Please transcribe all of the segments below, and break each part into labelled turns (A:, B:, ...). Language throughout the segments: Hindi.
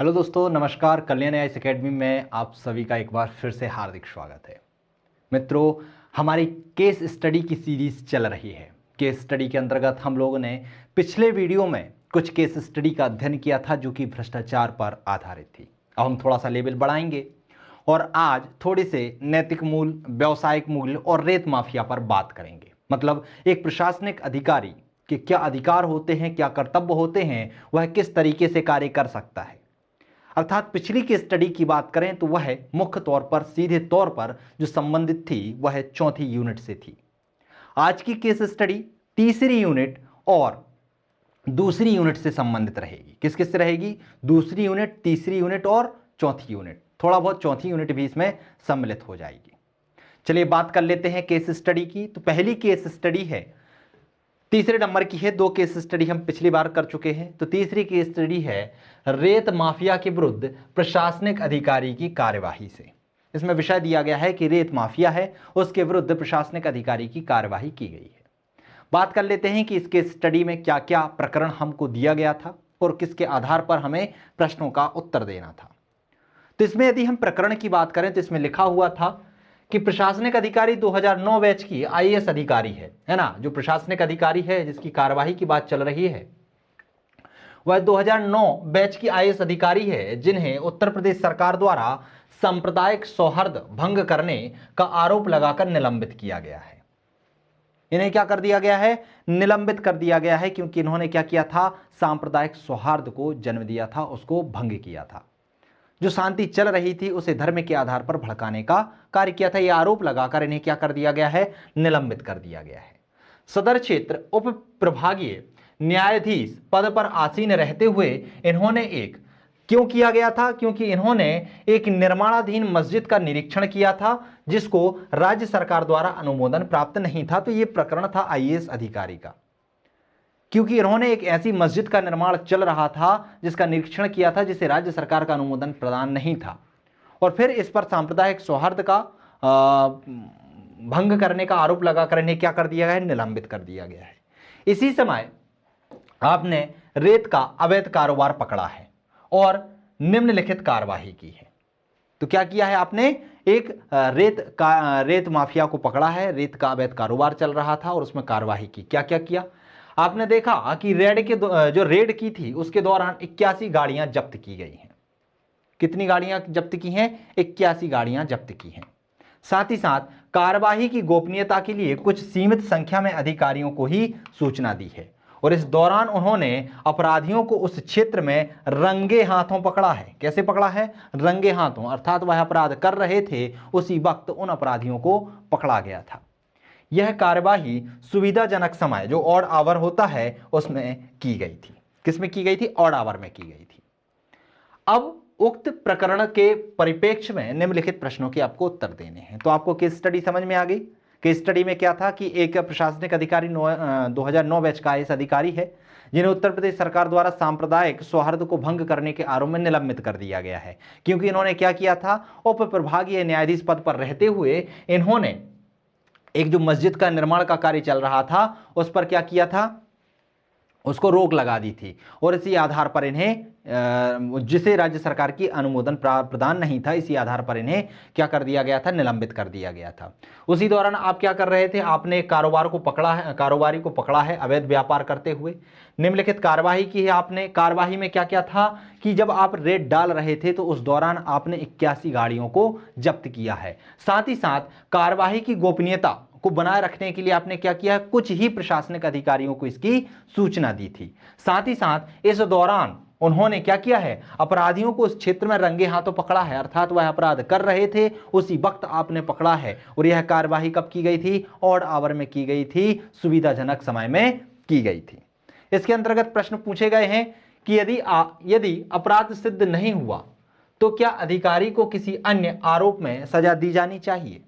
A: हेलो दोस्तों, नमस्कार। कल्याण आईएएस एकेडमी में आप सभी का एक बार फिर से हार्दिक स्वागत है। मित्रों, हमारी केस स्टडी की सीरीज चल रही है। केस स्टडी के अंतर्गत हम लोगों ने पिछले वीडियो में कुछ केस स्टडी का अध्ययन किया था जो कि भ्रष्टाचार पर आधारित थी। अब हम थोड़ा सा लेवल बढ़ाएंगे और आज थोड़े से नैतिक मूल्य, व्यावसायिक मूल्य और रेत माफिया पर बात करेंगे। मतलब एक प्रशासनिक अधिकारी के क्या अधिकार होते हैं, क्या कर्तव्य होते हैं, वह किस तरीके से कार्य कर सकता है। अर्थात पिछली की स्टडी की बात करें तो वह मुख्य तौर पर, सीधे तौर पर जो संबंधित थी वह चौथी यूनिट से थी। आज की केस स्टडी तीसरी यूनिट और दूसरी यूनिट से संबंधित रहेगी। किस किस से रहेगी? दूसरी यूनिट, तीसरी यूनिट और चौथी यूनिट। थोड़ा बहुत चौथी यूनिट भी इसमें सम्मिलित हो जाएगी। चलिए बात कर लेते हैं केस स्टडी की। तो पहली केस स्टडी है, तीसरे नंबर की है। दो केस स्टडी हम पिछली बार कर चुके हैं। तो तीसरी केस स्टडी है रेत माफिया के विरुद्ध प्रशासनिक अधिकारी की कार्यवाही से। इसमें विषय दिया गया है कि रेत माफिया है, उसके विरुद्ध प्रशासनिक अधिकारी की कार्यवाही की गई है। बात कर लेते हैं कि इस केस स्टडी में क्या क्या प्रकरण हमको दिया गया था और किसके आधार पर हमें प्रश्नों का उत्तर देना था। तो इसमें यदि हम प्रकरण की बात करें तो इसमें लिखा हुआ था कि प्रशासनिक अधिकारी 2009 बैच की आईएएस अधिकारी है ना। जो प्रशासनिक अधिकारी है जिसकी कार्यवाही की बात चल रही है वह 2009 बैच की आईएएस अधिकारी है जिन्हें उत्तर प्रदेश सरकार द्वारा सांप्रदायिक सौहार्द भंग करने का आरोप लगाकर निलंबित किया गया है। इन्हें क्या कर दिया गया है? निलंबित कर दिया गया है, क्योंकि इन्होंने क्या किया था? सांप्रदायिक सौहार्द को जन्म दिया था, उसको भंग किया था। जो शांति चल रही थी उसे धर्म के आधार पर भड़काने का कार्य किया था। यह आरोप लगाकर इन्हें क्या कर दिया गया है? निलंबित कर दिया गया है। सदर क्षेत्र उप प्रभागीय न्यायाधीश पद पर आसीन रहते हुए इन्होंने क्यों किया गया था? क्योंकि इन्होंने एक निर्माणाधीन मस्जिद का निरीक्षण किया था जिसको राज्य सरकार द्वारा अनुमोदन प्राप्त नहीं था। तो यह प्रकरण था आईएएस अधिकारी का, क्योंकि इन्होंने एक ऐसी मस्जिद का निर्माण चल रहा था जिसका निरीक्षण किया था जिसे राज्य सरकार का अनुमोदन प्रदान नहीं था, और फिर इस पर सांप्रदायिक सौहार्द का भंग करने का आरोप लगाकर इन्हें क्या कर दिया गया है? निलंबित कर दिया गया है। इसी समय आपने रेत का अवैध कारोबार पकड़ा है और निम्नलिखित कार्यवाही की है। तो क्या किया है आपने? एक रेत माफिया को पकड़ा है, रेत का अवैध कारोबार चल रहा था और उसमें कार्यवाही की। क्या क्या किया? आपने देखा कि जो रेड की थी उसके दौरान 81 गाड़ियां जब्त की गई हैं। कितनी गाड़ियां जब्त की हैं? 81 गाड़ियां जब्त की हैं। साथ ही साथ कार्यवाही की गोपनीयता के लिए कुछ सीमित संख्या में अधिकारियों को ही सूचना दी है, और इस दौरान उन्होंने अपराधियों को उस क्षेत्र में रंगे हाथों पकड़ा है। कैसे पकड़ा है? रंगे हाथों, अर्थात वह अपराध कर रहे थे उसी वक्त उन अपराधियों को पकड़ा गया था। यह कार्यवाही सुविधाजनक समय, जो ऑड आवर होता है, उसमें की गई थी। किसमें की गई थी? ऑड आवर में की गई थी। अब उक्त प्रकरण के परिप्रेक्ष्य में निम्नलिखित प्रश्नों के आपको उत्तर देने हैं। तो आपको केस स्टडी समझ में आ गई। केस स्टडी में क्या था कि एक प्रशासनिक अधिकारी 2009 बैच का आईएएस अधिकारी है जिन्हें उत्तर प्रदेश सरकार द्वारा सांप्रदायिक सौहार्द को भंग करने के आरोप में निलंबित कर दिया गया है, क्योंकि इन्होंने क्या किया था? उप प्रभागीय न्यायाधीश पद पर रहते हुए इन्होंने एक जो मस्जिद का निर्माण का कार्य चल रहा था उस पर क्या किया था? उसको रोक लगा दी थी, और इसी आधार पर इन्हें, जिसे राज्य सरकार की अनुमोदन प्रदान नहीं था, इसी आधार पर इन्हें क्या कर दिया गया था? निलंबित कर दिया गया था। उसी दौरान आप क्या कर रहे थे? आपने कारोबारी को पकड़ा है अवैध व्यापार करते हुए। निम्नलिखित कार्यवाही की है आपने। कार्यवाही में क्या क्या था कि जब आप रेड डाल रहे थे तो उस दौरान आपने 81 गाड़ियों को जब्त किया है। साथ ही साथ कार्यवाही की गोपनीयता को बनाए रखने के लिए आपने क्या किया है? कुछ ही प्रशासनिक अधिकारियों को इसकी सूचना दी थी। साथ ही साथ इस दौरान उन्होंने क्या किया है? अपराधियों को उस क्षेत्र में रंगे हाथों पकड़ा है, अर्थात वह अपराध कर रहे थे उसी वक्त आपने पकड़ा है। और यह कार्यवाही कब की गई थी? ऑड आवर में की गई थी, सुविधाजनक समय में की गई थी। इसके अंतर्गत प्रश्न पूछे गए हैं कि यदि अपराध सिद्ध नहीं हुआ तो क्या अधिकारी को किसी अन्य आरोप में सजा दी जानी चाहिए?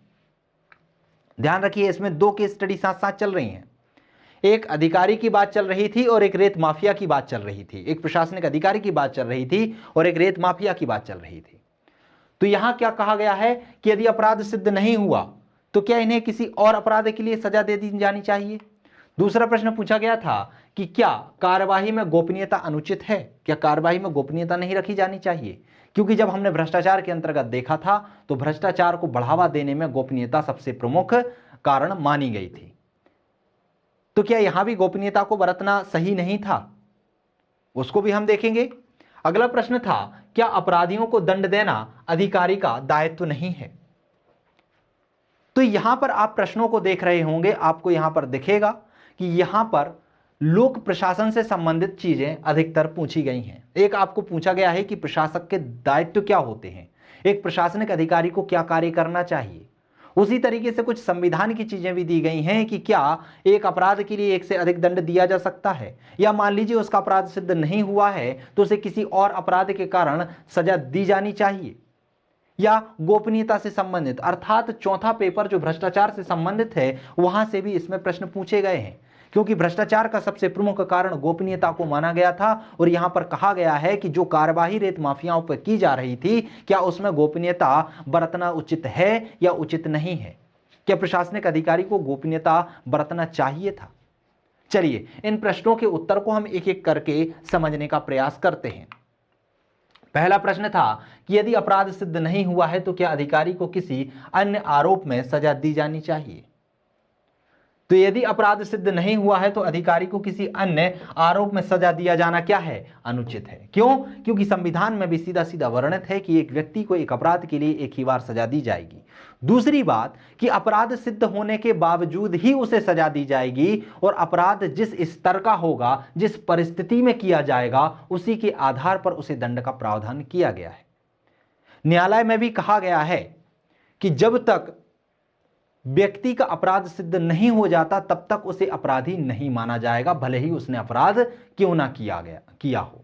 A: ध्यान रखिए, इसमें दो केस स्टडी साथ साथ चल रही हैं। एक अधिकारी की बात चल रही थी और एक रेत माफिया की बात चल रही थी। एक प्रशासनिक अधिकारी की बात चल रही थी और एक रेत माफिया की बात चल रही थी। तो यहां क्या कहा गया है कि यदि अपराध सिद्ध नहीं हुआ तो क्या इन्हें किसी और अपराध के लिए सजा दे दी जानी चाहिए? दूसरा प्रश्न पूछा गया था कि क्या कार्यवाही में गोपनीयता अनुचित है, क्या कार्यवाही में गोपनीयता नहीं रखी जानी चाहिए, क्योंकि जब हमने भ्रष्टाचार के अंतर्गत देखा था तो भ्रष्टाचार को बढ़ावा देने में गोपनीयता सबसे प्रमुख कारण मानी गई थी। तो क्या यहां भी गोपनीयता को बरतना सही नहीं था, उसको भी हम देखेंगे। अगला प्रश्न था, क्या अपराधियों को दंड देना अधिकारी का दायित्व नहीं है। तो यहां पर आप प्रश्नों को देख रहे होंगे, आपको यहां पर दिखेगा कि यहां पर लोक प्रशासन से संबंधित चीजें अधिकतर पूछी गई हैं। एक आपको पूछा गया है कि प्रशासक के दायित्व क्या होते हैं, एक प्रशासनिक अधिकारी को क्या कार्य करना चाहिए। उसी तरीके से कुछ संविधान की चीजें भी दी गई हैं कि क्या एक अपराध के लिए एक से अधिक दंड दिया जा सकता है, या मान लीजिए उसका अपराध सिद्ध नहीं हुआ है तो उसे किसी और अपराध के कारण सजा दी जानी चाहिए, या गोपनीयता से संबंधित अर्थात चौथा पेपर जो भ्रष्टाचार से संबंधित है वहां से भी इसमें प्रश्न पूछे गए हैं, क्योंकि भ्रष्टाचार का सबसे प्रमुख कारण गोपनीयता को माना गया था। और यहां पर कहा गया है कि जो कार्यवाही रेत माफियाओं पर की जा रही थी, क्या उसमें गोपनीयता बरतना उचित है या उचित नहीं है, क्या प्रशासनिक अधिकारी को गोपनीयता बरतना चाहिए था। चलिए इन प्रश्नों के उत्तर को हम एक एक करके समझने का प्रयास करते हैं। पहला प्रश्न था कि यदि अपराध सिद्ध नहीं हुआ है तो क्या अधिकारी को किसी अन्य आरोप में सजा दी जानी चाहिए। तो यदि अपराध सिद्ध नहीं हुआ है तो अधिकारी को किसी अन्य आरोप में सजा दिया जाना क्या है, अनुचित है। क्यों? क्योंकि संविधान में भी सीधा सीधा वर्णित है कि एक व्यक्ति को एक अपराध के लिए एक ही बार सजा दी जाएगी। दूसरी बात कि अपराध सिद्ध होने के बावजूद ही उसे सजा दी जाएगी, और अपराध जिस स्तर का होगा, जिस परिस्थिति में किया जाएगा, उसी के आधार पर उसे दंड का प्रावधान किया गया है। न्यायालय में भी कहा गया है कि जब तक व्यक्ति का अपराध सिद्ध नहीं हो जाता तब तक उसे अपराधी नहीं माना जाएगा, भले ही उसने अपराध क्यों ना किया हो।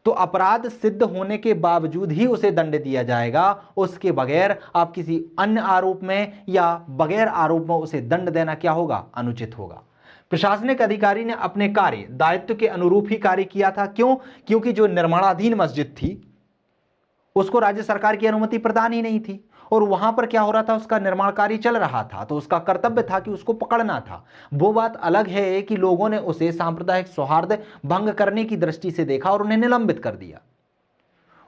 A: तो अपराध सिद्ध होने के बावजूद ही उसे दंड दिया जाएगा, उसके बगैर आप किसी अन्य आरोप में या बगैर आरोप में उसे दंड देना क्या होगा, अनुचित होगा। प्रशासनिक अधिकारी ने अपने कार्य दायित्व के अनुरूप ही कार्य किया था। क्यों? क्योंकि जो निर्माणाधीन मस्जिद थी उसको राज्य सरकार की अनुमति प्रदान ही नहीं थी, और वहां पर क्या हो रहा था, उसका निर्माण कार्य चल रहा था, तो उसका कर्तव्य था कि उसको पकड़ना था। वो बात अलग है कि लोगों ने उसे सांप्रदायिक सौहार्द भंग करने की दृष्टि से देखा और उन्हें निलंबित कर दिया।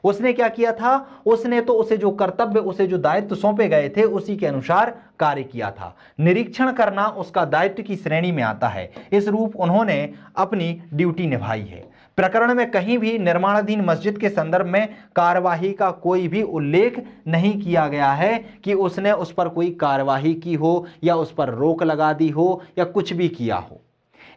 A: उसने क्या किया था, उसने तो उसे जो कर्तव्य, उसे जो दायित्व सौंपे गए थे उसी के अनुसार कार्य किया था। निरीक्षण करना उसका दायित्व की श्रेणी में आता है, इस रूप उन्होंने अपनी ड्यूटी निभाई है। प्रकरण में कहीं भी निर्माणाधीन मस्जिद के संदर्भ में कार्यवाही का कोई भी उल्लेख नहीं किया गया है कि उसने उस पर कोई कार्यवाही की हो या उस पर रोक लगा दी हो या कुछ भी किया हो।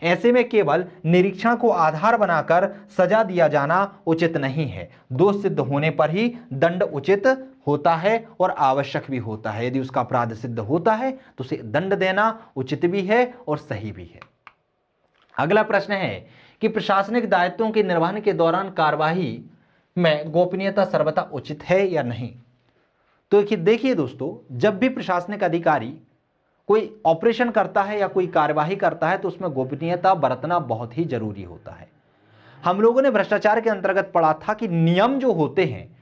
A: ऐसे में केवल निरीक्षण को आधार बनाकर सजा दिया जाना उचित नहीं है। दोष सिद्ध होने पर ही दंड उचित होता है और आवश्यक भी होता है। यदि उसका अपराध सिद्ध होता है तो उसे दंड देना उचित भी है और सही भी है। अगला प्रश्न है कि प्रशासनिक दायित्वों के निर्वहन के दौरान कार्यवाही में गोपनीयता सर्वथा उचित है या नहीं। तो देखिए दोस्तों, जब भी प्रशासनिक अधिकारी कोई ऑपरेशन करता है या कोई कार्यवाही करता है तो उसमें गोपनीयता बरतना बहुत ही जरूरी होता है। हम लोगों ने भ्रष्टाचार के अंतर्गत पढ़ा था कि नियम जो होते हैं,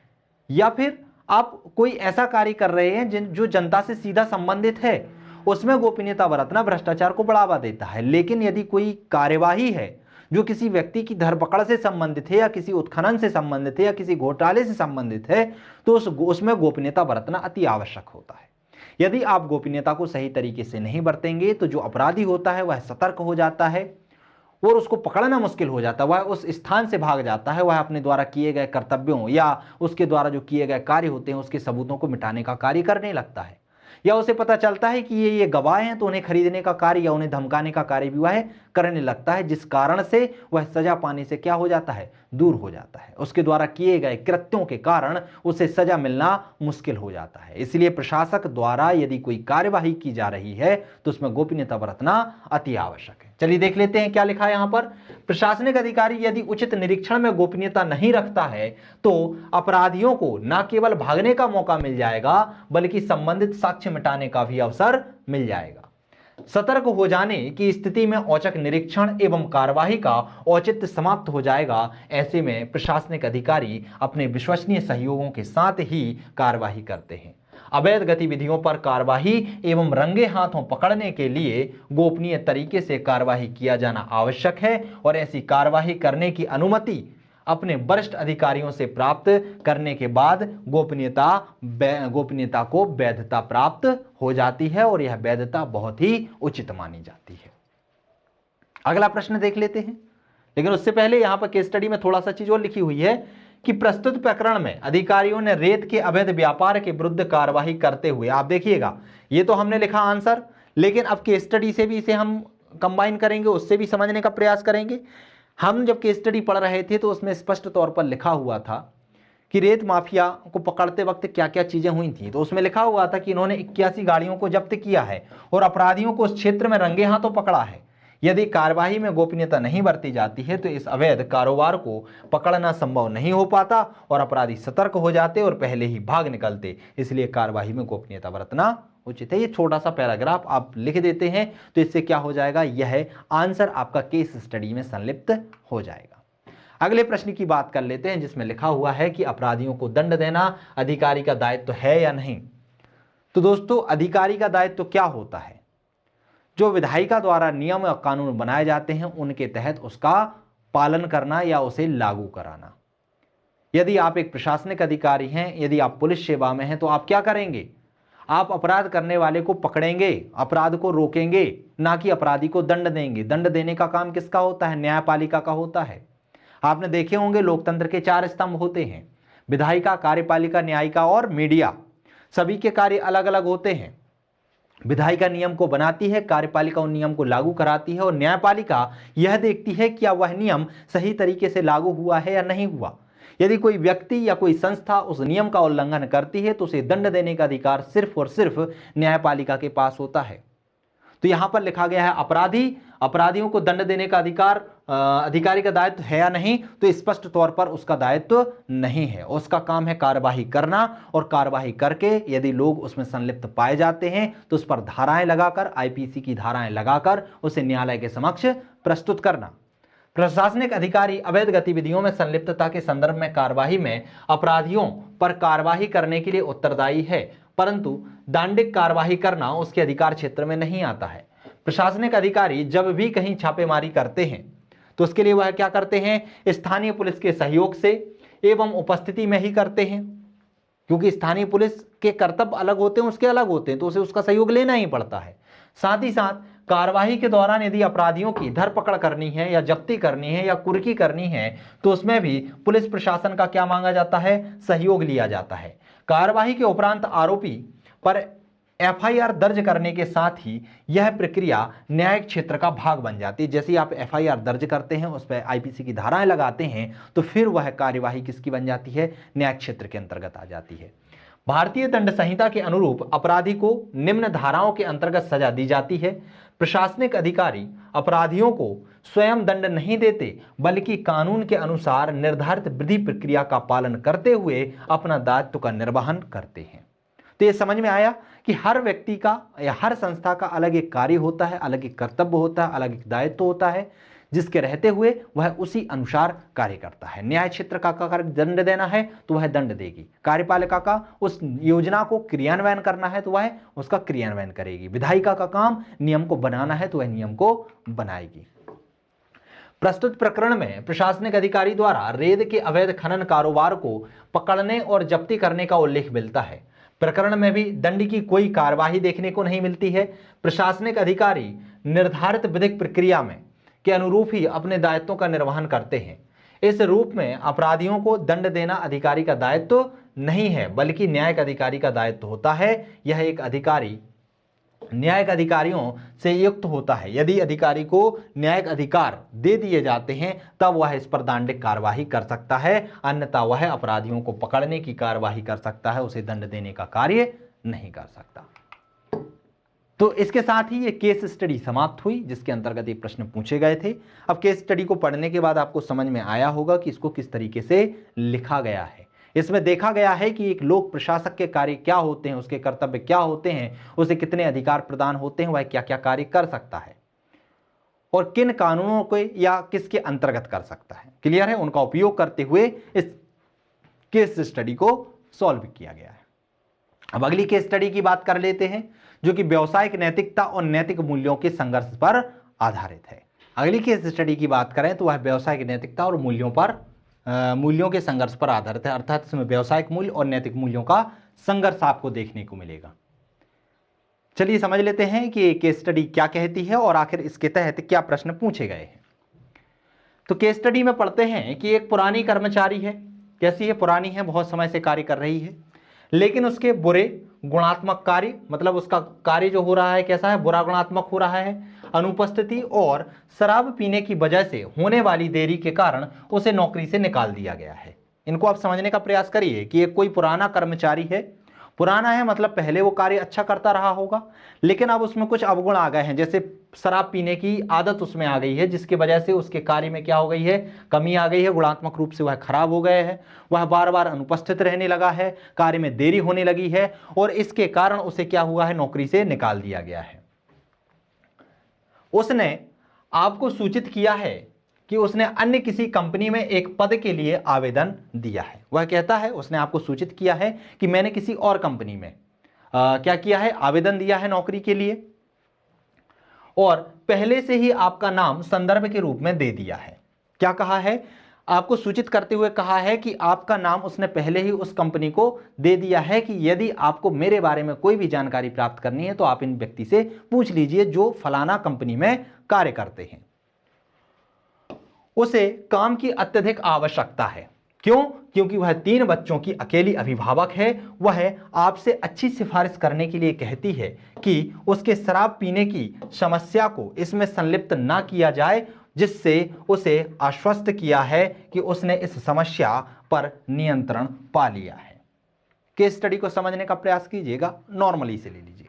A: या फिर आप कोई ऐसा कार्य कर रहे हैं जो जनता से सीधा संबंधित है, उसमें गोपनीयता बरतना भ्रष्टाचार को बढ़ावा देता है। लेकिन यदि कोई कार्यवाही है जो किसी व्यक्ति की धरपकड़ से संबंधित है या किसी उत्खनन से संबंधित है या किसी घोटाले से संबंधित है, तो उसमें गोपनीयता बरतना अति आवश्यक होता है। यदि आप गोपनीयता को सही तरीके से नहीं बरतेंगे तो जो अपराधी होता है वह सतर्क हो जाता है और उसको पकड़ना मुश्किल हो जाता है। वह उस स्थान से भाग जाता है, वह अपने द्वारा किए गए कर्तव्यों या उसके द्वारा जो किए गए कार्य होते हैं उसके सबूतों को मिटाने का कार्य करने लगता है। या उसे पता चलता है कि ये गवाह हैं तो उन्हें खरीदने का कार्य या उन्हें धमकाने का कार्य भी वह करने लगता है, जिस कारण से वह सजा पाने से क्या हो जाता है, दूर हो जाता है। उसके द्वारा किए गए कृत्यों के कारण उसे सजा मिलना मुश्किल हो जाता है। इसलिए प्रशासक द्वारा यदि कोई कार्यवाही की जा रही है तो उसमें गोपनीयता बरतना अति आवश्यक है। चलिए देख लेते हैं क्या लिखा है यहां पर। प्रशासनिक अधिकारी यदि उचित निरीक्षण में गोपनीयता नहीं रखता है तो अपराधियों को न केवल भागने का मौका मिल जाएगा बल्कि संबंधित साक्ष्य मिटाने का भी अवसर मिल जाएगा। सतर्क हो जाने की स्थिति में औचक निरीक्षण एवं कार्यवाही का औचित्य समाप्त हो जाएगा। ऐसे में प्रशासनिक अधिकारी अपने विश्वसनीय सहयोगों के साथ ही कार्यवाही करते हैं। अवैध गतिविधियों पर कार्यवाही एवं रंगे हाथों पकड़ने के लिए गोपनीय तरीके से कार्यवाही किया जाना आवश्यक है और ऐसी कार्यवाही करने की अनुमति अपने वरिष्ठ अधिकारियों से प्राप्त करने के बाद गोपनीयता को वैधता प्राप्त हो जाती है और यह वैधता बहुत ही उचित मानी जाती है। अगला प्रश्न देख लेते हैं, लेकिन उससे पहले यहां पर केस स्टडी में थोड़ा सा चीज और लिखी हुई है कि प्रस्तुत प्रकरण में अधिकारियों ने रेत के अवैध व्यापार के विरुद्ध कार्यवाही करते हुए, आप देखिएगा ये तो हमने लिखा आंसर, लेकिन अब केस स्टडी से भी इसे हम कंबाइन करेंगे, उससे भी समझने का प्रयास करेंगे। हम जब केस स्टडी पढ़ रहे थे तो उसमें स्पष्ट तौर पर लिखा हुआ था कि रेत माफिया को पकड़ते वक्त क्या क्या चीजें हुई थी। तो उसमें लिखा हुआ था कि इन्होंने 81 गाड़ियों को जब्त किया है और अपराधियों को उस क्षेत्र में रंगे हाथों पकड़ा है। यदि कार्यवाही में गोपनीयता नहीं बरती जाती है तो इस अवैध कारोबार को पकड़ना संभव नहीं हो पाता और अपराधी सतर्क हो जाते और पहले ही भाग निकलते, इसलिए कार्यवाही में गोपनीयता बरतना उचित है। ये छोटा सा पैराग्राफ आप लिख देते हैं तो इससे क्या हो जाएगा, यह आंसर आपका केस स्टडी में संलिप्त हो जाएगा। अगले प्रश्न की बात कर लेते हैं जिसमें लिखा हुआ है कि अपराधियों को दंड देना अधिकारी का दायित्व है या नहीं। तो दोस्तों, अधिकारी का दायित्व क्या होता है? जो विधायिका द्वारा नियम और कानून बनाए जाते हैं उनके तहत उसका पालन करना या उसे लागू कराना। यदि आप एक प्रशासनिक अधिकारी हैं, यदि आप पुलिस सेवा में हैं, तो आप क्या करेंगे? आप अपराध करने वाले को पकड़ेंगे, अपराध को रोकेंगे, ना कि अपराधी को दंड देंगे। दंड देने का काम किसका होता है? न्यायपालिका का होता है। आपने देखे होंगे लोकतंत्र के 4 स्तंभ होते हैं, विधायिका, कार्यपालिका, न्यायिका और मीडिया। सभी के कार्य अलग अलग होते हैं। विधायिका नियम को बनाती है, कार्यपालिका उन नियम को लागू कराती है और न्यायपालिका यह देखती है कि क्या वह नियम सही तरीके से लागू हुआ है या नहीं हुआ। यदि कोई व्यक्ति या कोई संस्था उस नियम का उल्लंघन करती है तो उसे दंड देने का अधिकार सिर्फ और सिर्फ न्यायपालिका के पास होता है। तो यहां पर लिखा गया है अपराधियों को दंड देने का अधिकार अधिकारी का दायित्व है या नहीं, तो स्पष्ट तौर पर उसका दायित्व नहीं है। उसका काम है कार्यवाही करना और कार्यवाही करके यदि लोग उसमें संलिप्त पाए जाते हैं तो उस पर धाराएं लगाकर, आईपीसी की धाराएं लगाकर उसे न्यायालय के समक्ष प्रस्तुत करना। प्रशासनिक अधिकारी अवैध गतिविधियों में संलिप्तता के संदर्भ में कार्यवाही में अपराधियों पर कार्यवाही करने के लिए उत्तरदायी है, परंतु दंडिक कार्यवाही करना उसके अधिकार क्षेत्र में नहीं आता है। प्रशासनिक अधिकारी जब भी कहीं छापेमारी करते हैं तो उसके लिए वह क्या करते हैं? स्थानीय पुलिस के सहयोग से एवं उपस्थिति में ही करते हैं, क्योंकि स्थानीय पुलिस के कर्तव्य अलग होते हैं, उसके अलग होते हैं, तो उसे उसका सहयोग लेना ही पड़ता है। साथ ही साथ कार्यवाही के दौरान यदि अपराधियों की धरपकड़ करनी है या जब्ती करनी है या कुर्की करनी है तो उसमें भी पुलिस प्रशासन का क्या मांगा जाता है? सहयोग लिया जाता है। कार्यवाही के उपरांत आरोपी पर एफआईआर दर्ज करने के साथ ही यह प्रक्रिया न्यायिक क्षेत्र का भाग बन जाती है। जैसे ही आप एफआईआर दर्ज करते हैं, उस पर आईपीसी की धाराएं लगाते हैं, तो फिर वह कार्यवाही किसकी बन जाती है? न्यायिक क्षेत्र के अंतर्गत आ जाती है। भारतीय दंड संहिता के अनुरूप अपराधी को निम्न धाराओं के अंतर्गत सजा दी जाती है। प्रशासनिक अधिकारी अपराधियों को स्वयं दंड नहीं देते, बल्कि कानून के अनुसार निर्धारित विधि प्रक्रिया का पालन करते हुए अपना दायित्व का निर्वहन करते हैं। तो ये समझ में आया कि हर व्यक्ति का या हर संस्था का अलग एक कार्य होता है, अलग एक कर्तव्य होता है, अलग एक दायित्व होता है, जिसके रहते हुए वह उसी अनुसार कार्य करता है। न्याय क्षेत्र का अगर दंड देना है तो वह दंड देगी, कार्यपालिका का उस योजना को क्रियान्वयन करना है तो वह उसका क्रियान्वयन करेगी, विधायिका का काम नियम को बनाना है तो वह नियम को बनाएगी। प्रस्तुत प्रकरण में प्रशासनिक अधिकारी द्वारा रेत के अवैध खनन कारोबार को पकड़ने और जब्ती करने का उल्लेख मिलता है। प्रकरण में भी दंड की कोई कार्यवाही देखने को नहीं मिलती है। प्रशासनिक अधिकारी निर्धारित विधिक प्रक्रिया में के अनुरूप ही अपने दायित्वों का निर्वहन करते हैं। इस रूप में अपराधियों को दंड देना अधिकारी का दायित्व नहीं है, बल्कि न्यायिक अधिकारी का दायित्व होता है। यह एक अधिकारी न्यायिक अधिकारियों से युक्त होता है। यदि अधिकारी को न्यायिक अधिकार दे दिए जाते हैं तब वह इस पर दंडिक कार्यवाही कर सकता है, अन्यथा वह अपराधियों को पकड़ने की कार्यवाही कर सकता है, उसे दंड देने का कार्य नहीं कर सकता। तो इसके साथ ही ये केस स्टडी समाप्त हुई जिसके अंतर्गत ये प्रश्न पूछे गए थे। अब केस स्टडी को पढ़ने के बाद आपको समझ में आया होगा कि इसको किस तरीके से लिखा गया है। इसमें देखा गया है कि एक लोक प्रशासक के कार्य क्या होते हैं, उसके कर्तव्य क्या होते हैं, उसे कितने अधिकार प्रदान होते हैं, वह क्या क्या कार्य कर सकता है और किन कानूनों को या किसके अंतर्गत कर सकता है। क्लियर है? उनका उपयोग करते हुए इस केस स्टडी को सॉल्व किया गया है। अब अगली केस स्टडी की बात कर लेते हैं, जो कि व्यावसायिक नैतिकता और नैतिक मूल्यों के संघर्ष पर आधारित है। अगली केस स्टडी की बात करें तो वह व्यावसायिक नैतिकता और मूल्यों के संघर्ष पर आधारित है, अर्थात इसमें व्यावसायिक मूल्य और नैतिक मूल्यों का संघर्ष आपको देखने को मिलेगा। चलिए समझ लेते हैं कि केस स्टडी क्या कहती है और आखिर इसके तहत क्या प्रश्न पूछे गए हैं। तो केस स्टडी में पढ़ते हैं कि एक पुरानी कर्मचारी है, कैसी है, पुरानी है, बहुत समय से कार्य कर रही है, लेकिन उसके बुरे गुणात्मक कार्य, मतलब उसका कार्य जो हो रहा है कैसा है, बुरा गुणात्मक हो रहा है, अनुपस्थिति और शराब पीने की वजह से होने वाली देरी के कारण उसे नौकरी से निकाल दिया गया है। इनको आप समझने का प्रयास करिए कि एक कोई पुराना कर्मचारी है, पुराना है मतलब पहले वो कार्य अच्छा करता रहा होगा, लेकिन अब उसमें कुछ अवगुण आ गए हैं, जैसे शराब पीने की आदत उसमें आ गई है, जिसकी वजह से उसके कार्य में क्या हो गई है, कमी आ गई है, गुणात्मक रूप से वह खराब हो गए हैं, वह बार बार अनुपस्थित रहने लगा है, कार्य में देरी होने लगी है और इसके कारण उसे क्या हुआ है, नौकरी से निकाल दिया गया है। उसने आपको सूचित किया है कि उसने अन्य किसी कंपनी में एक पद के लिए आवेदन दिया है। वह कहता है, उसने आपको सूचित किया है कि मैंने किसी और कंपनी में क्या किया है, आवेदन दिया है नौकरी के लिए, और पहले से ही आपका नाम संदर्भ के रूप में दे दिया है। क्या कहा है, आपको सूचित करते हुए कहा है कि आपका नाम उसने पहले ही उस कंपनी को दे दिया है कि यदि आपको मेरे बारे में कोई भी जानकारी प्राप्त करनी है तो आप इन व्यक्ति से पूछ लीजिए जो फलाना कंपनी में कार्य करते हैं। उसे काम की अत्यधिक आवश्यकता है। क्यों? क्योंकि वह 3 बच्चों की अकेली अभिभावक है। वह आपसे अच्छी सिफारिश करने के लिए कहती है कि उसके शराब पीने की समस्या को इसमें संलिप्त ना किया जाए, जिससे उसे आश्वस्त किया है कि उसने इस समस्या पर नियंत्रण पा लिया है। केस स्टडी को समझने का प्रयास कीजिएगा, नॉर्मली से ले लीजिए।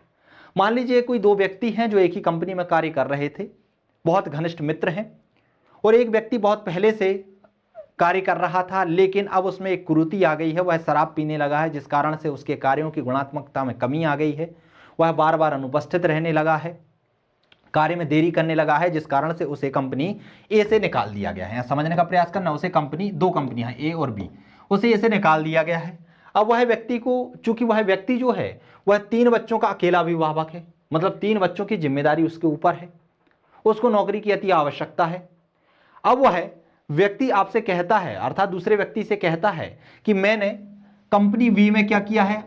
A: मान लीजिए कोई 2 व्यक्ति हैं जो एक ही कंपनी में कार्य कर रहे थे, बहुत घनिष्ठ मित्र हैं, और एक व्यक्ति बहुत पहले से कार्य कर रहा था, लेकिन अब उसमें एक कुरीति आ गई है, वह शराब पीने लगा है, जिस कारण से उसके कार्यों की गुणात्मकता में कमी आ गई है, वह बार बार अनुपस्थित रहने लगा है, कार्य में देरी करने लगा है, जिस कारण से उसे कंपनी ए से निकाल दिया गया है। समझने का प्रयास करना, उसे कंपनी, 2 कंपनियां ए और बी, उसे ए से निकाल दिया गया है। अब वह व्यक्ति को, चूंकि वह व्यक्ति जो है वह 3 बच्चों का अकेला अभिभावक है, मतलब 3 बच्चों की जिम्मेदारी उसके ऊपर है, उसको नौकरी की अति आवश्यकता है। अब वह व्यक्ति आपसे कहता है, अर्थात दूसरे व्यक्ति से कहता है कि मैंने कंपनी बी में क्या किया है,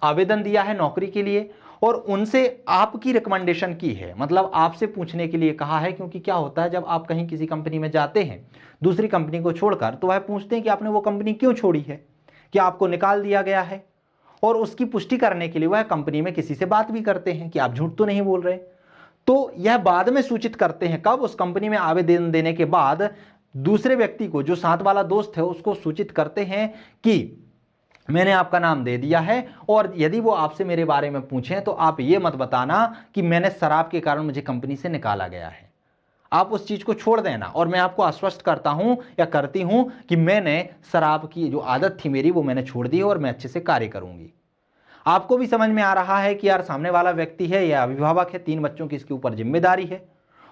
A: आवेदन दिया है नौकरी के लिए, और उनसे आपकी रिकमेंडेशन की है, मतलब आपसे पूछने के लिए कहा है। क्योंकि क्या होता है, जब आप कहीं किसी कंपनी में जाते हैं दूसरी कंपनी को छोड़कर, तो वह पूछते हैं कि आपने वो कंपनी क्यों छोड़ी है, क्या आपको निकाल दिया गया है, और उसकी पुष्टि करने के लिए वह कंपनी में किसी से बात भी करते हैं कि आप झूठ तो नहीं बोल रहे। तो यह बाद में सूचित करते हैं, कब, उस कंपनी में आवेदन देने के बाद दूसरे व्यक्ति को, जो साथ वाला दोस्त है, उसको सूचित करते हैं कि मैंने आपका नाम दे दिया है, और यदि वो आपसे मेरे बारे में पूछें तो आप ये मत बताना कि मैंने शराब के कारण मुझे कंपनी से निकाला गया है। आप उस चीज को छोड़ देना, और मैं आपको आश्वस्त करता हूं या करती हूं कि मैंने शराब की जो आदत थी मेरी, वो मैंने छोड़ दी है और मैं अच्छे से कार्य करूंगी। आपको भी समझ में आ रहा है कि यार सामने वाला व्यक्ति है, यह अभिभावक है, 3 बच्चों की इसके ऊपर जिम्मेदारी है,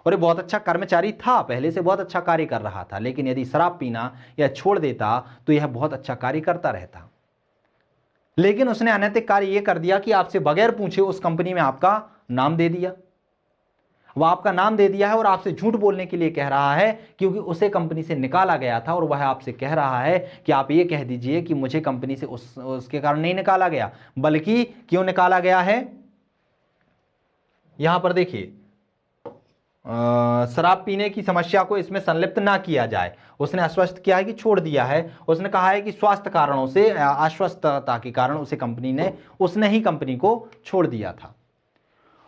A: और ये बहुत अच्छा कर्मचारी था, पहले से बहुत अच्छा कार्य कर रहा था, लेकिन यदि शराब पीना या छोड़ देता तो यह बहुत अच्छा कार्य करता रहता। लेकिन उसने अनैतिक कार्य यह कर दिया कि आपसे बगैर पूछे उस कंपनी में आपका नाम दे दिया। वह आपका नाम दे दिया है और आपसे झूठ बोलने के लिए कह रहा है, क्योंकि उसे कंपनी से निकाला गया था, और वह आपसे कह रहा है कि आप ये कह दीजिए कि मुझे कंपनी से उसके कारण नहीं निकाला गया, बल्कि क्यों निकाला गया है। यहां पर देखिए, शराब पीने की समस्या को इसमें संलिप्त ना किया जाए, उसने आश्वस्त किया है कि छोड़ दिया है। उसने कहा है कि स्वास्थ्य कारणों से, अस्वस्थता के कारण उसने ही कंपनी को छोड़ दिया था।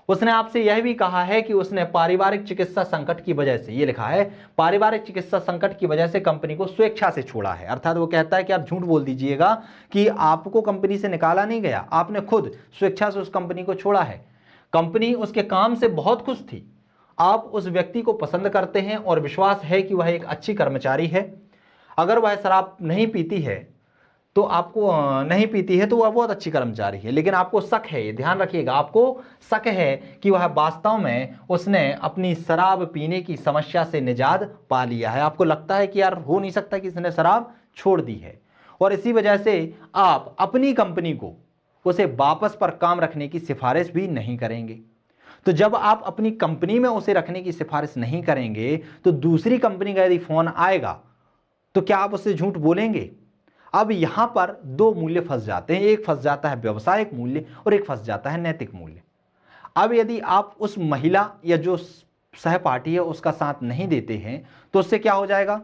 A: उसने आपसे यह भी कहा है कि उसने पारिवारिक चिकित्सा संकट की वजह से, ये लिखा है, पारिवारिक चिकित्सा संकट की वजह से कंपनी को स्वेच्छा से छोड़ा है। अर्थात वो कहता है कि आप झूठ बोल दीजिएगा कि आपको कंपनी से निकाला नहीं गया, आपने खुद स्वेच्छा से उस कंपनी को छोड़ा है। कंपनी उसके काम से बहुत खुश थी, आप उस व्यक्ति को पसंद करते हैं और विश्वास है कि वह एक अच्छी कर्मचारी है। अगर वह शराब नहीं पीती है तो वह बहुत अच्छी कर्मचारी है, लेकिन आपको शक है, ये ध्यान रखिएगा, आपको शक है कि वह वास्तव में उसने अपनी शराब पीने की समस्या से निजात पा लिया है। आपको लगता है कि यार हो नहीं सकता कि इसने शराब छोड़ दी है, और इसी वजह से आप अपनी कंपनी को उसे वापस पर काम रखने की सिफारिश भी नहीं करेंगे। तो जब आप अपनी कंपनी में उसे रखने की सिफारिश नहीं करेंगे तो दूसरी कंपनी का यदि फोन आएगा तो क्या आप उससे झूठ बोलेंगे? अब यहां पर दो मूल्य फंस जाते हैं, एक फंस जाता है व्यवसायिक मूल्य और एक फंस जाता है नैतिक मूल्य। अब यदि आप उस महिला या जो सहपाठी है उसका साथ नहीं देते हैं तो उससे क्या हो जाएगा?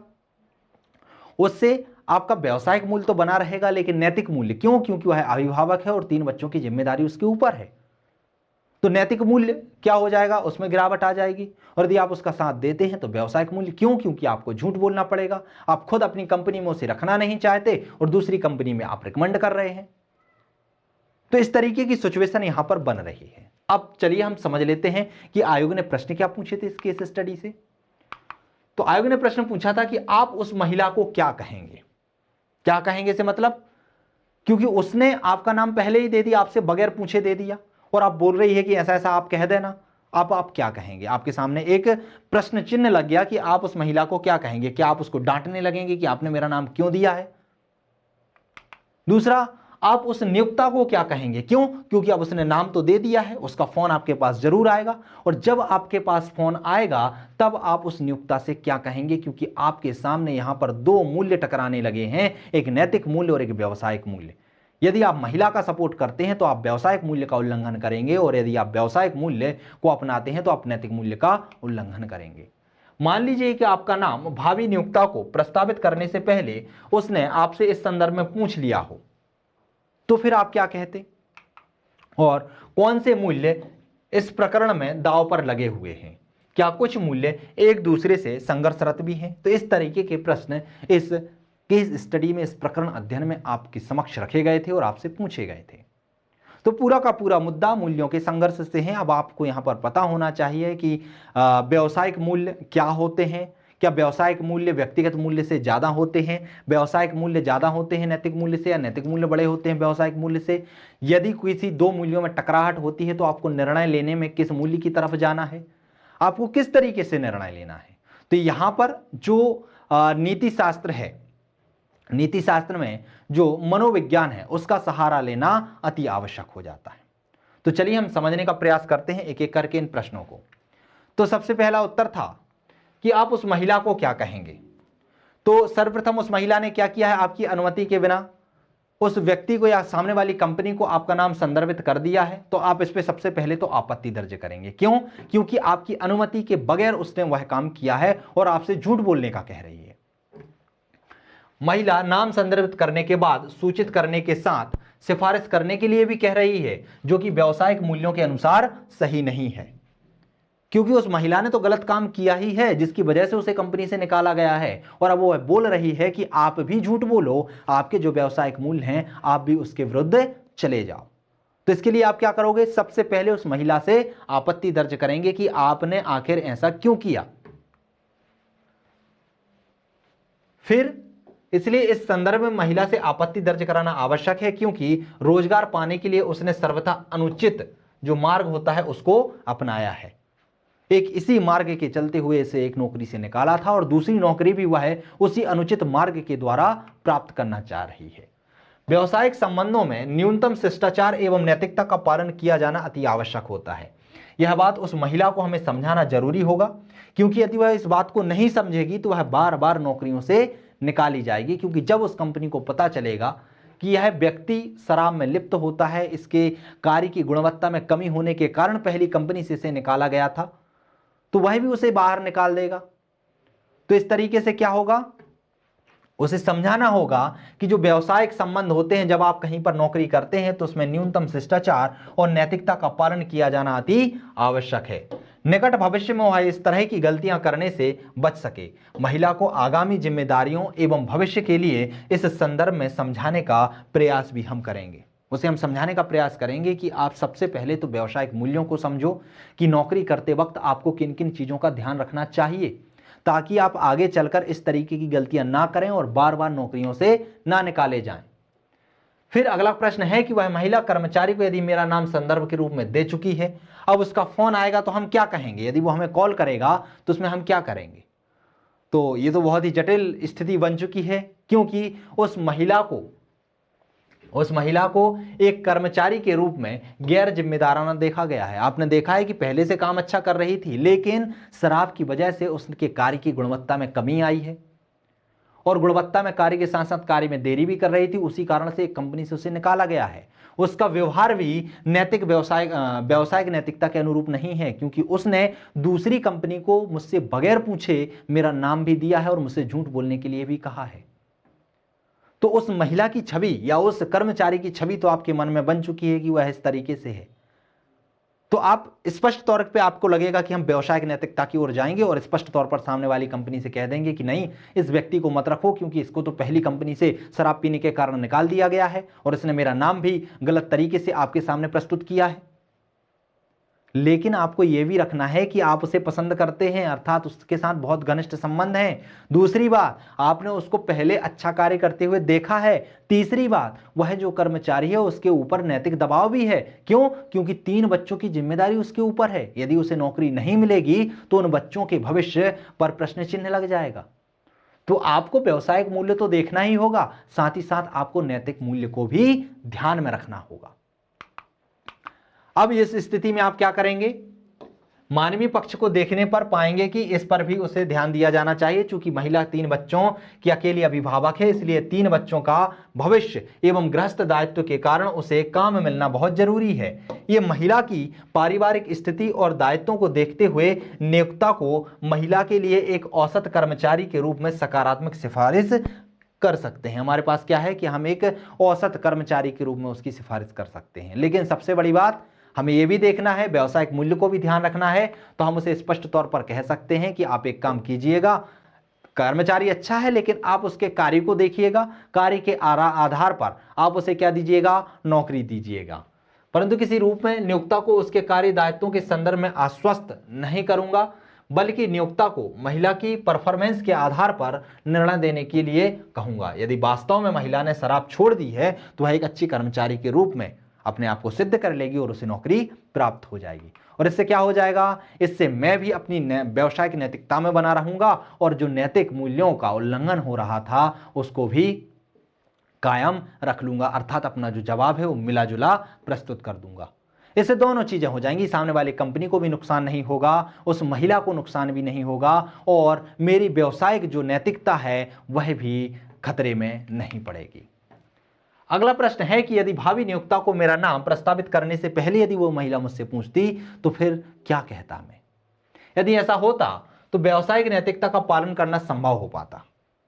A: उससे आपका व्यवसायिक मूल्य तो बना रहेगा लेकिन नैतिक मूल्य, क्यों? क्योंकि वह अभिभावक है और 3 बच्चों की जिम्मेदारी उसके ऊपर है। तो नैतिक मूल्य क्या हो जाएगा? उसमें गिरावट आ जाएगी। और यदि आप उसका साथ देते हैं तो व्यवसायिक मूल्य, क्यों? क्योंकि आपको झूठ बोलना पड़ेगा। आप खुद अपनी कंपनी में उसे रखना नहीं चाहते और दूसरी कंपनी में आप रिकमेंड कर रहे हैं। तो इस तरीके की सिचुएशन यहां पर बन रही है। अब चलिए हम समझ लेते हैं कि आयोग ने प्रश्न क्या पूछे थे इस केस स्टडी से। तो आयोग ने प्रश्न पूछा था कि आप उस महिला को क्या कहेंगे? क्या कहेंगे से मतलब, क्योंकि उसने आपका नाम पहले ही दे दिया, आपसे बगैर पूछे दे दिया और आप बोल रही है कि ऐसा ऐसा आप कह देना। आप क्या कहेंगे? आपके सामने एक प्रश्न चिन्ह लग गया कि आप उस महिला को क्या कहेंगे। क्या आप उसको डांटने लगेंगे कि आपने मेरा नाम क्यों दिया है? दूसरा, आप उस नियोक्ता को क्या कहेंगे? क्यों? क्योंकि अब उसने नाम तो दे दिया है, उसका फोन आपके पास जरूर आएगा और जब आपके पास फोन आएगा तब आप उस नियोक्ता से क्या कहेंगे? क्योंकि आपके सामने यहां पर दो मूल्य टकराने लगे हैं, एक नैतिक मूल्य और एक व्यवसायिक मूल्य। यदि आप महिला का सपोर्ट करते हैं तो आप व्यवसायिक मूल्य का उल्लंघन करेंगे और यदि आप व्यवसायिक मूल्य को अपनाते हैं तो आप नैतिक मूल्य का उल्लंघन करेंगे। मान लीजिए कि आपका नाम भावी नियोक्ता को प्रस्तावित करने से पहले उसने आपसे इस संदर्भ में पूछ लिया हो, तो फिर आप क्या कहते? और कौन से मूल्य इस प्रकरण में दांव पर लगे हुए हैं? क्या कुछ मूल्य एक दूसरे से संघर्षरत भी हैं? तो इस तरीके के प्रश्न इस केस स्टडी में, इस प्रकरण अध्ययन में आपके समक्ष रखे गए थे और आपसे पूछे गए थे। तो पूरा का पूरा मुद्दा मूल्यों के संघर्ष से है। अब आपको यहां पर पता होना चाहिए कि व्यावसायिक मूल्य क्या होते हैं। क्या व्यावसायिक मूल्य व्यक्तिगत मूल्य से ज्यादा होते हैं? व्यावसायिक मूल्य ज्यादा होते हैं नैतिक मूल्य से, या नैतिक मूल्य बड़े होते हैं व्यावसायिक मूल्य से? यदि किसी दो मूल्यों में टकराहट होती है तो आपको निर्णय लेने में किस मूल्य की तरफ जाना है? आपको किस तरीके से निर्णय लेना है? तो यहां पर जो नीति शास्त्र है, नीति शास्त्र में जो मनोविज्ञान है उसका सहारा लेना अति आवश्यक हो जाता है। तो चलिए हम समझने का प्रयास करते हैं एक एक करके इन प्रश्नों को। तो सबसे पहला उत्तर था कि आप उस महिला को क्या कहेंगे। तो सर्वप्रथम उस महिला ने क्या किया है? आपकी अनुमति के बिना उस व्यक्ति को या सामने वाली कंपनी को आपका नाम संदर्भित कर दिया है, तो आप इस पे सबसे पहले तो आपत्ति दर्ज करेंगे। क्यों? क्योंकि आपकी अनुमति के बगैर उसने वह काम किया है और आपसे झूठ बोलने का कह रही है। महिला नाम संदर्भित करने के बाद सूचित करने के साथ सिफारिश करने के लिए भी कह रही है, जो कि व्यावसायिक मूल्यों के अनुसार सही नहीं है, क्योंकि उस महिला ने तो गलत काम किया ही है जिसकी वजह से उसे कंपनी से निकाला गया है। और अब वो बोल रही है कि आप भी झूठ बोलो, आपके जो व्यावसायिक मूल्य हैं आप भी उसके विरुद्ध चले जाओ। तो इसके लिए आप क्या करोगे? सबसे पहले उस महिला से आपत्ति दर्ज करेंगे कि आपने आखिर ऐसा क्यों किया। फिर इसलिए इस संदर्भ में महिला से आपत्ति दर्ज कराना आवश्यक है, क्योंकि रोजगार पाने के लिए उसने सर्वथा अनुचित जो मार्ग होता है उसको अपनाया है। एक इसी मार्ग के चलते हुए इसे एक नौकरी से निकाला था और दूसरी नौकरी भी वह उसी अनुचित मार्ग के द्वारा प्राप्त करना चाह रही है। व्यवसायिक संबंधों में न्यूनतम शिष्टाचार एवं नैतिकता का पालन किया जाना अति आवश्यक होता है। यह बात उस महिला को हमें समझाना जरूरी होगा, क्योंकि यदि वह इस बात को नहीं समझेगी तो वह बार बार नौकरियों से निकाली जाएगी। क्योंकि जब उस कंपनी को पता चलेगा कि यह व्यक्ति शराब में लिप्त होता है, इसके कार्य की गुणवत्ता में कमी होने के कारण पहली कंपनी से इसे निकाला गया था, तो वह भी उसे बाहर निकाल देगा। तो इस तरीके से क्या होगा? उसे समझाना होगा कि जो व्यावसायिक संबंध होते हैं, जब आप कहीं पर नौकरी करते हैं तो उसमें न्यूनतम शिष्टाचार और नैतिकता का पालन किया जाना अति आवश्यक है। निकट भविष्य में वह इस तरह की गलतियां करने से बच सके। महिला को आगामी जिम्मेदारियों एवं भविष्य के लिए इस संदर्भ में समझाने का प्रयास भी हम करेंगे। उसे हम समझाने का प्रयास करेंगे कि आप सबसे पहले तो व्यावसायिक मूल्यों को समझो कि नौकरी करते वक्त आपको किन किन चीजों का ध्यान रखना चाहिए, ताकि आप आगे चलकर इस तरीके की गलतियां ना करें और बार बार नौकरियों से ना निकाले जाएं। फिर अगला प्रश्न है कि वह महिला कर्मचारी को यदि मेरा नाम संदर्भ के रूप में दे चुकी है, अब उसका फोन आएगा तो हम क्या कहेंगे? यदि वो हमें कॉल करेगा तो उसमें हम क्या करेंगे? तो ये तो बहुत ही जटिल स्थिति बन चुकी है, क्योंकि उस महिला को उस महिला को एक कर्मचारी के रूप में गैर जिम्मेदाराना देखा गया है। आपने देखा है कि पहले से काम अच्छा कर रही थी, लेकिन शराब की वजह से उसके कार्य की गुणवत्ता में कमी आई है और गुणवत्ता में कार्य के साथ साथ कार्य में देरी भी कर रही थी। उसी कारण से एक कंपनी से उसे निकाला गया है। उसका व्यवहार भी नैतिक व्यावसायिक नैतिकता के अनुरूप नहीं है, क्योंकि उसने दूसरी कंपनी को मुझसे बगैर पूछे मेरा नाम भी दिया है और मुझसे झूठ बोलने के लिए भी कहा है। तो उस महिला की छवि या उस कर्मचारी की छवि तो आपके मन में बन चुकी है कि वह इस तरीके से है। तो आप स्पष्ट तौर पे आपको लगेगा कि हम व्यावसायिक नैतिकता की ओर जाएंगे और स्पष्ट तौर पर सामने वाली कंपनी से कह देंगे कि नहीं, इस व्यक्ति को मत रखो, क्योंकि इसको तो पहली कंपनी से शराब पीने के कारण निकाल दिया गया है और इसने मेरा नाम भी गलत तरीके से आपके सामने प्रस्तुत किया है। लेकिन आपको यह भी रखना है कि आप उसे पसंद करते हैं, अर्थात उसके साथ बहुत घनिष्ठ संबंध हैं। दूसरी बात, आपने उसको पहले अच्छा कार्य करते हुए देखा है। तीसरी बात, वह जो कर्मचारी है उसके ऊपर नैतिक दबाव भी है। क्यों? क्योंकि 3 बच्चों की जिम्मेदारी उसके ऊपर है। यदि उसे नौकरी नहीं मिलेगी तो उन बच्चों के भविष्य पर प्रश्न चिन्ह लग जाएगा। तो आपको व्यावसायिक मूल्य तो देखना ही होगा, साथ ही साथ आपको नैतिक मूल्य को भी ध्यान में रखना होगा। अब इस स्थिति में आप क्या करेंगे? मानवीय पक्ष को देखने पर पाएंगे कि इस पर भी उसे ध्यान दिया जाना चाहिए। चूंकि महिला 3 बच्चों की अकेली अभिभावक है, इसलिए 3 बच्चों का भविष्य एवं गृहस्थ दायित्व के कारण उसे काम मिलना बहुत जरूरी है। ये महिला की पारिवारिक स्थिति और दायित्वों को देखते हुए नियोक्ता को महिला के लिए एक औसत कर्मचारी के रूप में सकारात्मक सिफारिश कर सकते हैं। हमारे पास क्या है कि हम एक औसत कर्मचारी के रूप में उसकी सिफारिश कर सकते हैं। लेकिन सबसे बड़ी बात, हमें यह भी देखना है, व्यावसायिक मूल्य को भी ध्यान रखना है। तो हम उसे स्पष्ट तौर पर कह सकते हैं कि आप एक काम कीजिएगा, कर्मचारी अच्छा है लेकिन आप उसके कार्य को देखिएगा, कार्य के आधार पर आप उसे क्या दीजिएगा? नौकरी दीजिएगा। परंतु किसी रूप में नियोक्ता को उसके कार्य दायित्वों के संदर्भ में आश्वस्त नहीं करूंगा, बल्कि नियोक्ता को महिला की परफॉर्मेंस के आधार पर निर्णय देने के लिए कहूंगा। यदि वास्तव में महिला ने शराब छोड़ दी है तो वह एक अच्छी कर्मचारी के रूप में अपने आप को सिद्ध कर लेगी और उसे नौकरी प्राप्त हो जाएगी। और इससे क्या हो जाएगा? इससे मैं भी अपनी व्यावसायिक नैतिकता में बना रहूंगा और जो नैतिक मूल्यों का उल्लंघन हो रहा था उसको भी कायम रख लूंगा, अर्थात अपना जो जवाब है वो मिला जुला प्रस्तुत कर दूंगा। इससे दोनों चीजें हो जाएंगी, सामने वाली कंपनी को भी नुकसान नहीं होगा, उस महिला को नुकसान भी नहीं होगा और मेरी व्यावसायिक जो नैतिकता है वह भी खतरे में नहीं पड़ेगी। अगला प्रश्न है कि यदि भावी नियोक्ता को मेरा नाम प्रस्तावित करने से पहले यदि वो महिला मुझसे पूछती तो फिर क्या कहता मैं? यदि ऐसा होता तो व्यावसायिक नैतिकता का पालन करना संभव हो पाता,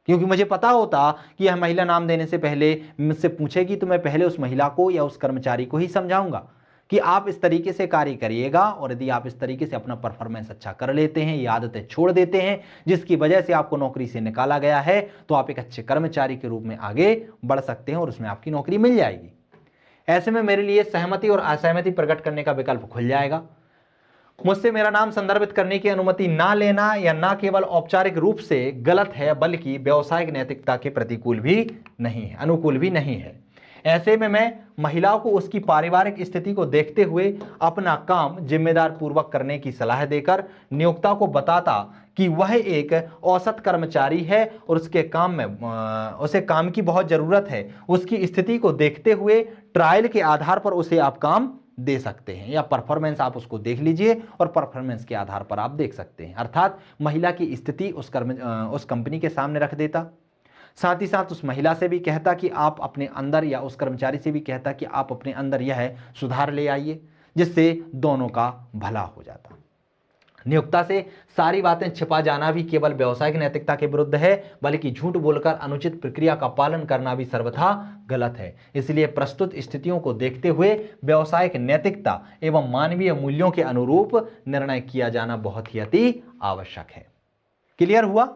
A: क्योंकि मुझे पता होता कि यह महिला नाम देने से पहले मुझसे पूछेगी तो मैं पहले उस महिला को या उस कर्मचारी को ही समझाऊंगा कि आप इस तरीके से कार्य करिएगा और यदि आप इस तरीके से अपना परफॉर्मेंस अच्छा कर लेते हैं, ये आदतें छोड़ देते हैं जिसकी वजह से आपको नौकरी से निकाला गया है, तो आप एक अच्छे कर्मचारी के रूप में आगे बढ़ सकते हैं और उसमें आपकी नौकरी मिल जाएगी। ऐसे में मेरे लिए सहमति और असहमति प्रकट करने का विकल्प खुल जाएगा। मुझसे मेरा नाम संदर्भित करने की अनुमति ना लेना या ना केवल औपचारिक रूप से गलत है बल्कि व्यावसायिक नैतिकता के प्रतिकूल भी नहीं है, अनुकूल भी नहीं है। ऐसे में मैं महिलाओं को उसकी पारिवारिक स्थिति को देखते हुए अपना काम जिम्मेदार पूर्वक करने की सलाह देकर नियोक्ता को बताता कि वह एक औसत कर्मचारी है और उसके काम में उसे काम की बहुत जरूरत है। उसकी स्थिति को देखते हुए ट्रायल के आधार पर उसे आप काम दे सकते हैं या परफॉर्मेंस आप उसको देख लीजिए और परफॉर्मेंस के आधार पर आप देख सकते हैं। अर्थात महिला की स्थिति उस कंपनी के सामने रख देता, साथ ही साथ उस महिला से भी कहता कि आप अपने अंदर या उस कर्मचारी से भी कहता कि आप अपने अंदर यह सुधार ले आइए, जिससे दोनों का भला हो जाता। नियोक्ता से सारी बातें छिपा जाना भी केवल व्यावसायिक नैतिकता के विरुद्ध है, बल्कि झूठ बोलकर अनुचित प्रक्रिया का पालन करना भी सर्वथा गलत है। इसलिए प्रस्तुत स्थितियों को देखते हुए व्यावसायिक नैतिकता एवं मानवीय मूल्यों के अनुरूप निर्णय किया जाना बहुत ही अति आवश्यक है। क्लियर हुआ?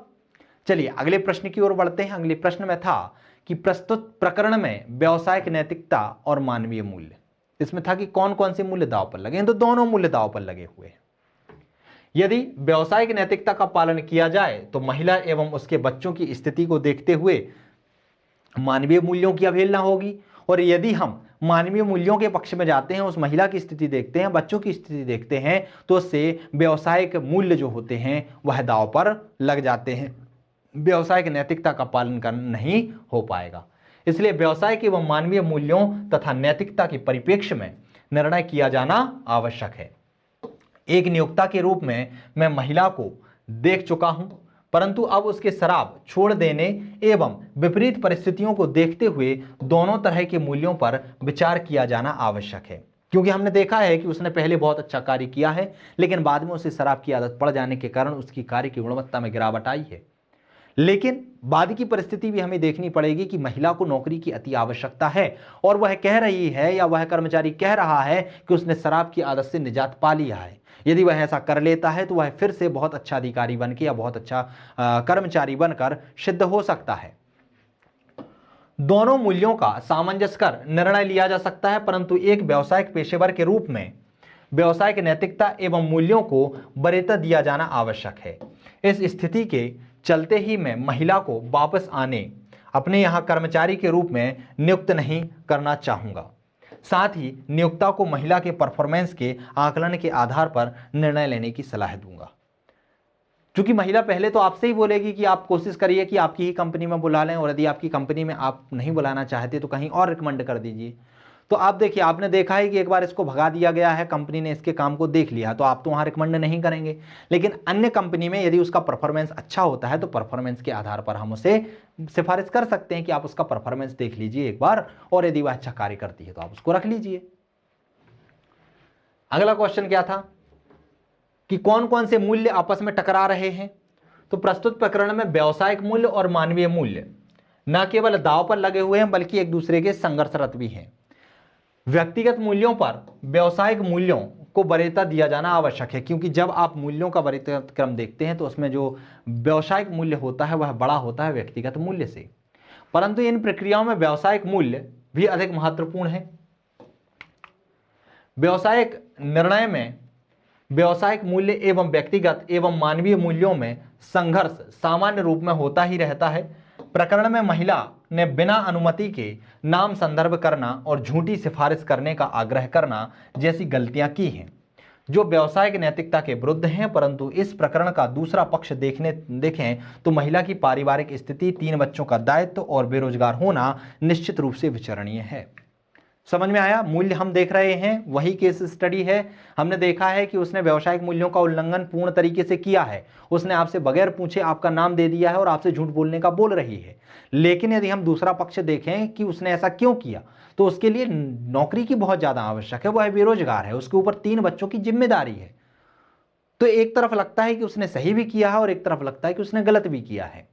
A: चलिए अगले प्रश्न की ओर बढ़ते हैं। अगले प्रश्न में था कि प्रस्तुत प्रकरण में व्यावसायिक नैतिकता और मानवीय मूल्य, इसमें था कि कौन कौन से मूल्य दांव पर लगे, तो दोनों मूल्य दांव पर लगे हुए हैं। यदि व्यावसायिक नैतिकता का पालन किया जाए तो महिला एवं उसके बच्चों की स्थिति को देखते हुए मानवीय मूल्यों की अवहेलना होगी, और यदि हम मानवीय मूल्यों के पक्ष में जाते हैं, उस महिला की स्थिति देखते हैं, बच्चों की स्थिति देखते हैं, तो उससे व्यावसायिक मूल्य जो होते हैं वह दांव पर लग जाते हैं, व्यावसायिक नैतिकता का पालन करना नहीं हो पाएगा। इसलिए व्यवसायिक एवं मानवीय मूल्यों तथा नैतिकता के परिप्रेक्ष्य में निर्णय किया जाना आवश्यक है। एक नियोक्ता के रूप में मैं महिला को देख चुका हूं, परंतु अब उसके शराब छोड़ देने एवं विपरीत परिस्थितियों को देखते हुए दोनों तरह के मूल्यों पर विचार किया जाना आवश्यक है। क्योंकि हमने देखा है कि उसने पहले बहुत अच्छा कार्य किया है, लेकिन बाद में उसे शराब की आदत पड़ जाने के कारण उसकी कार्य की गुणवत्ता में गिरावट आई है। लेकिन बाद की परिस्थिति भी हमें देखनी पड़ेगी कि महिला को नौकरी की अति आवश्यकता है और वह कह रही है या वह कर्मचारी कह रहा है कि उसने शराब की आदत से निजात पा लिया है। यदि वह ऐसा कर लेता है तो वह फिर से बहुत अच्छा अधिकारी बनकर या बहुत अच्छा कर्मचारी बनकर सिद्ध हो सकता है। दोनों मूल्यों का सामंजस्य कर निर्णय लिया जा सकता है, परंतु एक व्यावसायिक पेशेवर के रूप में व्यावसायिक नैतिकता एवं मूल्यों को वरीयता दिया जाना आवश्यक है। इस स्थिति के चलते ही मैं महिला को वापस आने अपने यहाँ कर्मचारी के रूप में नियुक्त नहीं करना चाहूँगा। साथ ही नियोक्ता को महिला के परफॉर्मेंस के आकलन के आधार पर निर्णय लेने की सलाह दूंगा। क्योंकि महिला पहले तो आपसे ही बोलेगी कि आप कोशिश करिए कि आपकी ही कंपनी में बुला लें, और यदि आपकी कंपनी में आप नहीं बुलाना चाहते तो कहीं और रिकमेंड कर दीजिए। तो आप देखिए, आपने देखा है कि एक बार इसको भगा दिया गया है, कंपनी ने इसके काम को देख लिया, तो आप तो वहाँ रिकमेंड नहीं करेंगे। लेकिन अन्य कंपनी में यदि उसका परफॉर्मेंस अच्छा होता है तो परफॉर्मेंस के आधार पर हम उसे सिफारिश कर सकते हैं कि आप उसका परफॉर्मेंस देख लीजिए एक बार, और यदि वह अच्छा कार्य करती है तो आप उसको रख लीजिए। अगला क्वेश्चन क्या था कि कौन कौन से मूल्य आपस में टकरा रहे हैं। तो प्रस्तुत प्रकरण में व्यावसायिक मूल्य और मानवीय मूल्य न केवल दांव पर लगे हुए हैं बल्कि एक दूसरे के संघर्षरत भी हैं। व्यक्तिगत मूल्यों पर व्यावसायिक मूल्यों को वरीयता दिया जाना आवश्यक है, क्योंकि जब आप मूल्यों का वरीयता क्रम देखते हैं तो उसमें जो व्यावसायिक मूल्य होता है वह बड़ा होता है व्यक्तिगत मूल्य से, परंतु इन प्रक्रियाओं में व्यावसायिक मूल्य भी अधिक महत्वपूर्ण है। व्यावसायिक निर्णय में व्यावसायिक मूल्य एवं व्यक्तिगत एवं मानवीय मूल्यों में संघर्ष सामान्य रूप में होता ही रहता है। प्रकरण में महिला ने बिना अनुमति के नाम संदर्भ करना और झूठी सिफारिश करने का आग्रह करना जैसी गलतियां की हैं, जो व्यावसायिक नैतिकता के विरुद्ध हैं। परंतु इस प्रकरण का दूसरा पक्ष देखें तो महिला की पारिवारिक स्थिति, 3 बच्चों का दायित्व और बेरोजगार होना निश्चित रूप से विचारणीय है। समझ में आया? मूल्य हम देख रहे हैं, वही केस स्टडी है। हमने देखा है कि उसने व्यावसायिक मूल्यों का उल्लंघन पूर्ण तरीके से किया है। उसने आपसे बगैर पूछे आपका नाम दे दिया है और आपसे झूठ बोलने का बोल रही है। लेकिन यदि हम दूसरा पक्ष देखें कि उसने ऐसा क्यों किया, तो उसके लिए नौकरी की बहुत ज्यादा आवश्यक है, वह बेरोजगार है, उसके ऊपर 3 बच्चों की जिम्मेदारी है। तो एक तरफ लगता है कि उसने सही भी किया है और एक तरफ लगता है कि उसने गलत भी किया है।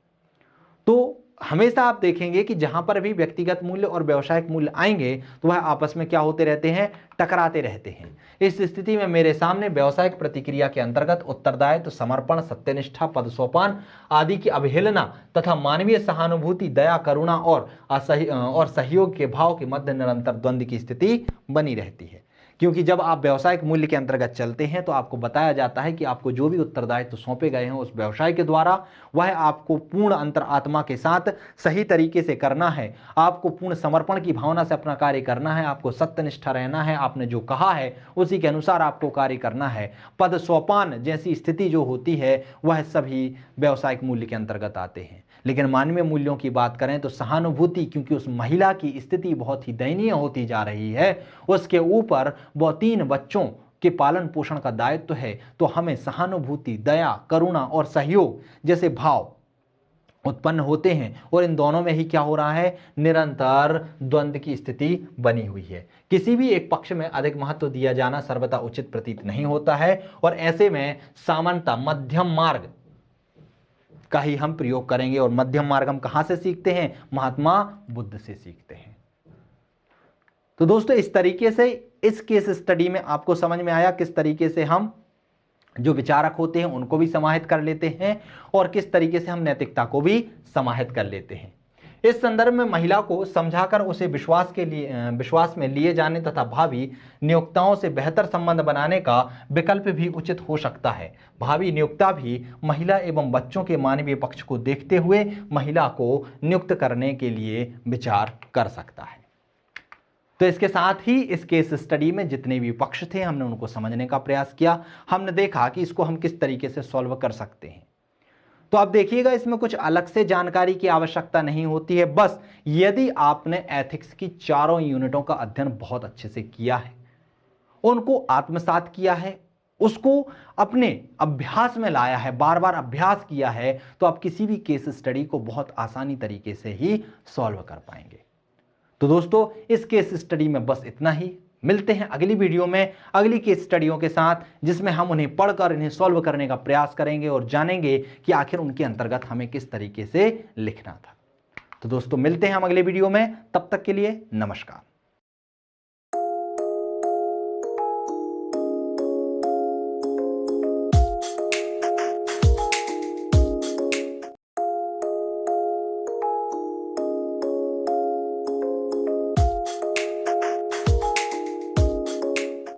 A: तो हमेशा आप देखेंगे कि जहां पर भी व्यक्तिगत मूल्य और व्यावसायिक मूल्य आएंगे तो वह आपस में क्या होते रहते हैं, टकराते रहते हैं। इस स्थिति में मेरे सामने व्यावसायिक प्रतिक्रिया के अंतर्गत उत्तरदायित्व, समर्पण, सत्यनिष्ठा, पद सोपान आदि की अवहेलना तथा मानवीय सहानुभूति, दया, करुणा और सहयोग के भाव के मध्य निरंतर द्वंद्व की स्थिति बनी रहती है। क्योंकि जब आप व्यावसायिक मूल्य के अंतर्गत चलते हैं तो आपको बताया जाता है कि आपको जो भी उत्तरदायित्व सौंपे गए हैं उस व्यवसाय के द्वारा, वह आपको पूर्ण अंतरात्मा के साथ सही तरीके से करना है। आपको पूर्ण समर्पण की भावना से अपना कार्य करना है, आपको सत्यनिष्ठा रहना है, आपने जो कहा है उसी के अनुसार आपको कार्य करना है। पद सोपान जैसी स्थिति जो होती है वह सभी व्यावसायिक मूल्य के अंतर्गत आते हैं। लेकिन मानवीय मूल्यों की बात करें तो सहानुभूति, क्योंकि उस महिला की स्थिति बहुत ही दयनीय होती जा रही है, उसके ऊपर वो 3 बच्चों के पालन पोषण का दायित्व है, तो हमें सहानुभूति, दया, करुणा और सहयोग जैसे भाव उत्पन्न होते हैं, और इन दोनों में ही क्या हो रहा है, निरंतर द्वंद्व की स्थिति बनी हुई है। किसी भी एक पक्ष में अधिक महत्व दिया जाना सर्वथा उचित प्रतीत नहीं होता है, और ऐसे में सामान्यतः मध्यम मार्ग का ही हम प्रयोग करेंगे। और मध्यम मार्ग हम कहां से सीखते हैं, महात्मा बुद्ध से सीखते हैं। तो दोस्तों, इस तरीके से इस केस स्टडी में आपको समझ में आया किस तरीके से हम जो विचारक होते हैं उनको भी समाहित कर लेते हैं और किस तरीके से हम नैतिकता को भी समाहित कर लेते हैं। इस संदर्भ में महिला को समझाकर उसे विश्वास में लिए जाने तथा भावी नियोक्ताओं से बेहतर संबंध बनाने का विकल्प भी उचित हो सकता है। भावी नियोक्ता भी महिला एवं बच्चों के मानवीय पक्ष को देखते हुए महिला को नियुक्त करने के लिए विचार कर सकता है। तो इसके साथ ही इस केस स्टडी में जितने भी पक्ष थे हमने उनको समझने का प्रयास किया। हमने देखा कि इसको हम किस तरीके से सॉल्व कर सकते हैं। तो आप देखिएगा इसमें कुछ अलग से जानकारी की आवश्यकता नहीं होती है। बस यदि आपने एथिक्स की चारों यूनिटों का अध्ययन बहुत अच्छे से किया है, उनको आत्मसात किया है, उसको अपने अभ्यास में लाया है, बार बार अभ्यास किया है, तो आप किसी भी केस स्टडी को बहुत आसानी तरीके से ही सॉल्व कर पाएंगे। तो दोस्तों इस केस स्टडी में बस इतना ही। मिलते हैं अगली वीडियो में अगली केस स्टडियों के साथ, जिसमें हम उन्हें पढ़कर इन्हें सॉल्व करने का प्रयास करेंगे और जानेंगे कि आखिर उनके अंतर्गत हमें किस तरीके से लिखना था। तो दोस्तों मिलते हैं हम अगले वीडियो में, तब तक के लिए नमस्कार।